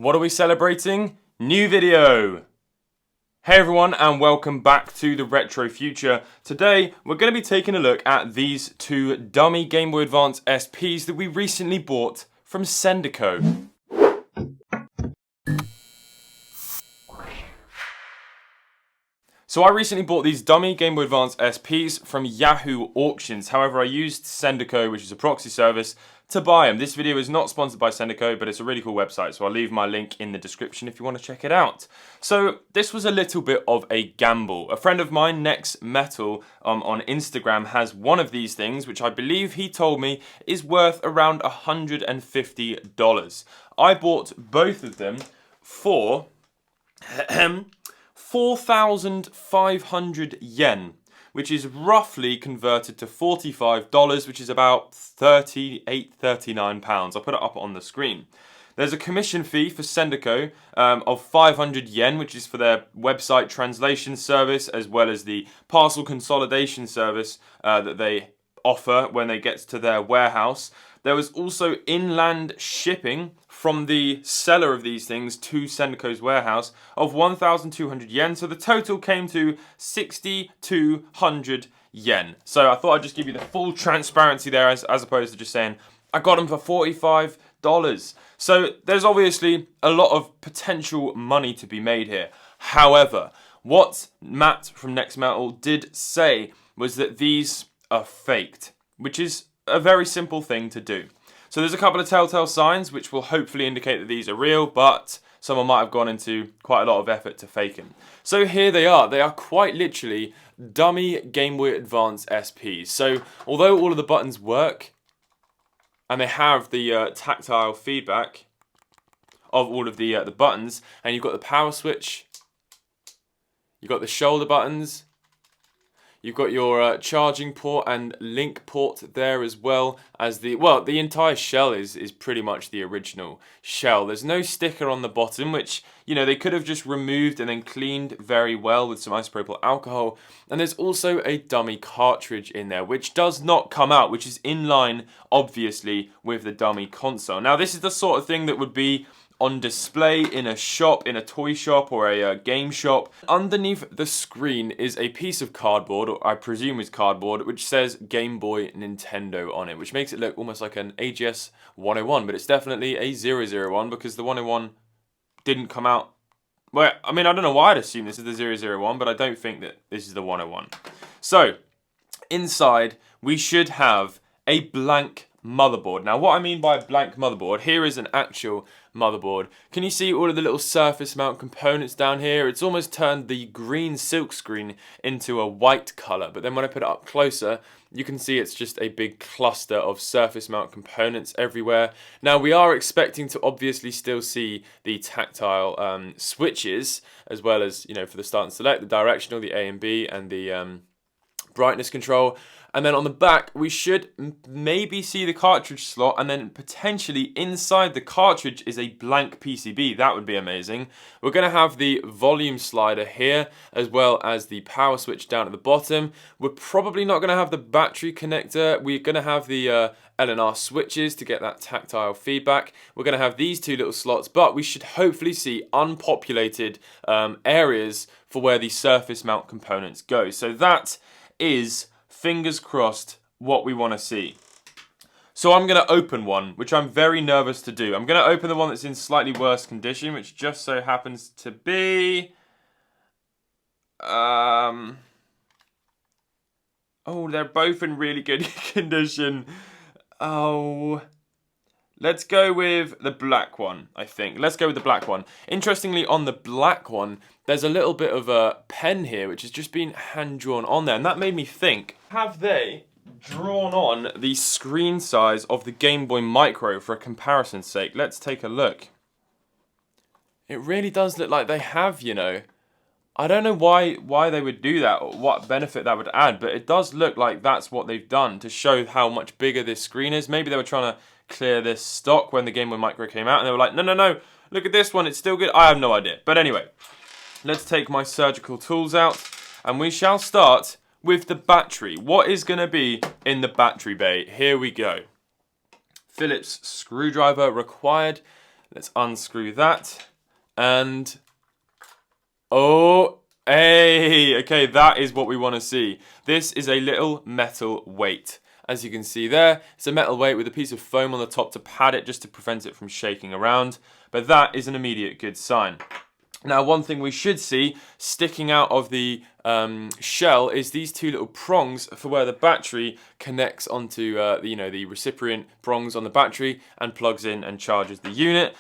What are we celebrating? New video! Hey everyone, and welcome back to the Retro Future. Today we're going to be taking a look at these two dummy Game Boy Advance SPs that we recently bought from Sendico. So I recently bought these dummy Game Boy Advance SPs from Yahoo Auctions. However, I used Sendico, which is a proxy service, to buy them. This video is not sponsored by Sendico, but it's a really cool website, so I'll leave my link in the description if you want to check it out. So this was a little bit of a gamble. A friend of mine, Next Metal, on Instagram, has one of these things, which I believe he told me is worth around $150. I bought both of them for 4,500 yen, which is roughly converted to $45, which is about 39 pounds. I'll put it up on the screen. There's a commission fee for Sendico of 500 yen, which is for their website translation service, as well as the parcel consolidation service that they offer when they get to their warehouse. There was also inland shipping from the seller of these things to Sendico's warehouse of 1,200 yen. So the total came to 6,200 yen. So I thought I'd just give you the full transparency there as opposed to just saying, I got them for $45. So there's obviously a lot of potential money to be made here. However, what Matt from Next Metal did say was that these are faked, which is a very simple thing to do. So there's a couple of telltale signs which will hopefully indicate that these are real, but someone might have gone into quite a lot of effort to fake them. So here they are. They are quite literally dummy Game Boy Advance SPs. So although all of the buttons work and they have the tactile feedback of all of the buttons, and you've got the power switch, you've got the shoulder buttons, you've got your charging port and link port there, as well as the entire shell is pretty much the original shell. There's no sticker on the bottom, which, you know, they could have just removed and then cleaned very well with some isopropyl alcohol. And there's also a dummy cartridge in there, which does not come out, which is in line, obviously, with the dummy console. Now, this is the sort of thing that would be on display in a shop, in a toy shop or a game shop. Underneath the screen is a piece of cardboard, or I presume is cardboard, which says Game Boy Nintendo on it, which makes it look almost like an AGS 101, but it's definitely a 001 because the 101 didn't come out. Well, I mean, I don't know why I'd assume this is the 001, but I don't think that this is the 101. So, inside, we should have a blank motherboard. Now, what I mean by blank motherboard, here is an actual motherboard. Can you see all of the little surface mount components down here? It's almost turned the green silk screen into a white color, but then when I put it up closer, you can see it's just a big cluster of surface mount components everywhere. Now, we are expecting to obviously still see the tactile switches, as well as, you know, for the start and select, the directional, the A and B, and the brightness control. And then on the back, we should maybe see the cartridge slot, and then potentially inside the cartridge is a blank PCB. That would be amazing. We're going to have the volume slider here, as well as the power switch down at the bottom. We're probably not going to have the battery connector. We're going to have the L&R switches to get that tactile feedback. We're going to have these two little slots, but we should hopefully see unpopulated areas for where the surface mount components go. So that is, fingers crossed, what we want to see. So I'm going to open one, which I'm very nervous to do. I'm going to open the one that's in slightly worse condition, which just so happens to be oh, they're both in really good condition. Oh, let's go with the black one, I think. Let's go with the black one. Interestingly, on the black one, there's a little bit of a pen here, which has just been hand-drawn on there. And that made me think, have they drawn on the screen size of the Game Boy Micro for a comparison's sake? Let's take a look. It really does look like they have, you know. I don't know why they would do that or what benefit that would add, but it does look like that's what they've done to show how much bigger this screen is. Maybe they were trying to clear this stock when the Game Boy Micro came out, and they were like, no, look at this one, it's still good. I have no idea. But anyway, let's take my surgical tools out, and we shall start with the battery. What is going to be in the battery bay? Here we go. Phillips screwdriver required. Let's unscrew that. And, oh, hey, okay, that is what we want to see. This is a little metal weight. As you can see there, it's a metal weight with a piece of foam on the top to pad it just to prevent it from shaking around. But that is an immediate good sign. Now, one thing we should see sticking out of the shell is these two little prongs for where the battery connects onto the recipient prongs on the battery and plugs in and charges the unit.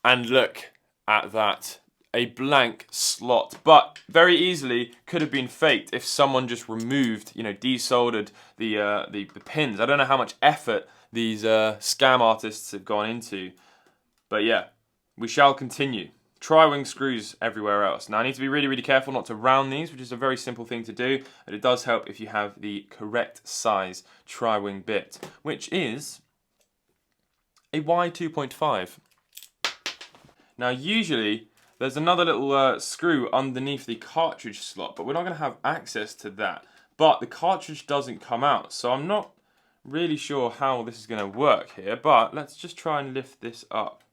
And look at that. A blank slot, but very easily could have been faked if someone just removed, desoldered the pins. I don't know how much effort these scam artists have gone into, but yeah, we shall continue. Tri-wing screws everywhere else. Now I need to be really, really careful not to round these, which is a very simple thing to do, but it does help if you have the correct size tri-wing bit, which is a Y2.5. Now usually, there's another little screw underneath the cartridge slot, but we're not going to have access to that. But the cartridge doesn't come out, so I'm not really sure how this is going to work here, but let's just try and lift this up.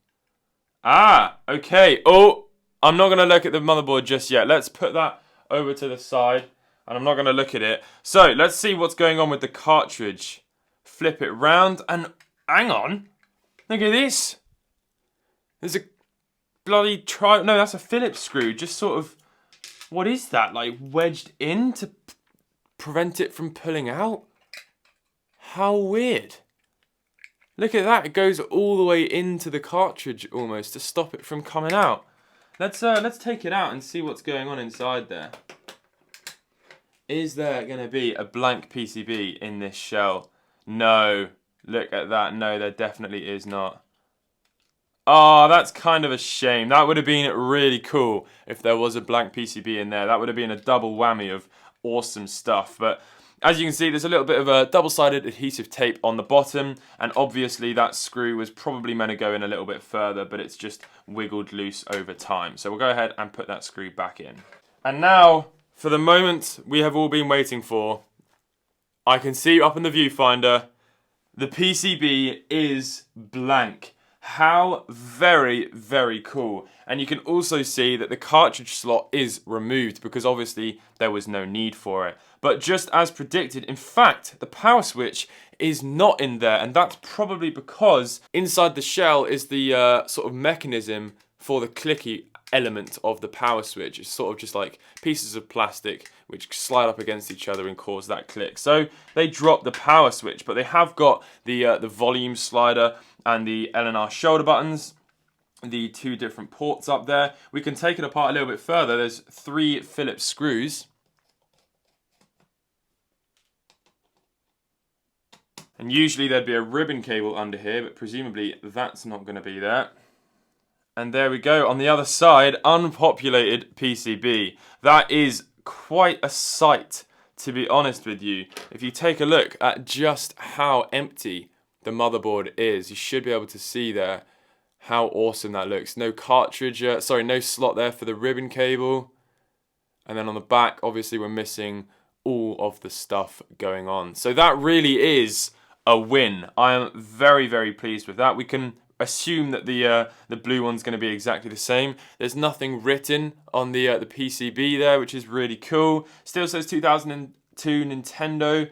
Ah, okay. Oh, I'm not going to look at the motherboard just yet. Let's put that over to the side, and I'm not going to look at it. So, let's see what's going on with the cartridge. Flip it round, and hang on. Look at this. There's a bloody no, that's a Phillips screw, just sort of, what is that, like wedged in to prevent it from pulling out? How weird. Look at that, it goes all the way into the cartridge almost to stop it from coming out. Let's take it out and see what's going on inside there. Is there going to be a blank PCB in this shell? No. Look at that, no, there definitely is not. Oh, that's kind of a shame. That would have been really cool if there was a blank PCB in there. That would have been a double whammy of awesome stuff. But as you can see, there's a little bit of a double-sided adhesive tape on the bottom. And obviously that screw was probably meant to go in a little bit further, but it's just wiggled loose over time. So we'll go ahead and put that screw back in. And now, for the moment we have all been waiting for, I can see up in the viewfinder, the PCB is blank. How very, very cool. And you can also see that the cartridge slot is removed because obviously there was no need for it. But just as predicted, in fact, the power switch is not in there, and that's probably because inside the shell is the sort of mechanism for the clicky element of the power switch. It's sort of just like pieces of plastic which slide up against each other and cause that click. So they dropped the power switch, but they have got the volume slider and the L&R shoulder buttons, the two different ports up there. We can take it apart a little bit further. There's 3 Phillips screws. And usually there'd be a ribbon cable under here, but presumably that's not going to be there. And there we go, on the other side, unpopulated PCB. That is quite a sight, to be honest with you. If you take a look at just how empty the motherboard is, you should be able to see there how awesome that looks. No cartridge, no slot there for the ribbon cable. And then on the back, obviously we're missing all of the stuff going on. So that really is a win. I am very, very pleased with that. We can assume that the blue one's going to be exactly the same. There's nothing written on the PCB there, which is really cool. Still says 2002 Nintendo.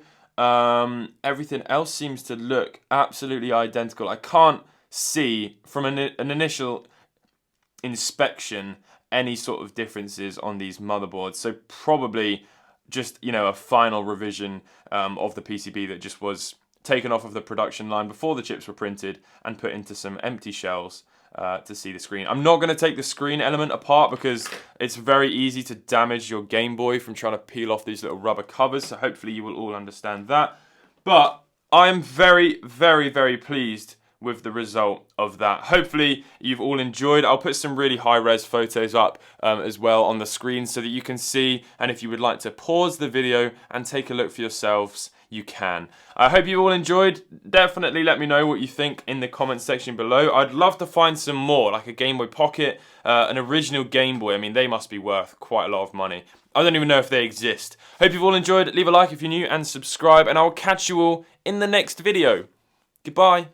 Everything else seems to look absolutely identical. I can't see from an initial inspection any sort of differences on these motherboards. So probably just a final revision of the PCB that just was taken off of the production line before the chips were printed and put into some empty shells to see the screen. I'm not going to take the screen element apart because it's very easy to damage your Game Boy from trying to peel off these little rubber covers, so hopefully you will all understand that. But I'm very, very, very pleased with the result of that. Hopefully you've all enjoyed. I'll put some really high-res photos up as well on the screen so that you can see, and if you would like to pause the video and take a look for yourselves, you can. I hope you all enjoyed. Definitely let me know what you think in the comments section below. I'd love to find some more, like a Game Boy Pocket, an original Game Boy. I mean, they must be worth quite a lot of money. I don't even know if they exist. Hope you've all enjoyed. Leave a like if you're new and subscribe, and I'll catch you all in the next video. Goodbye.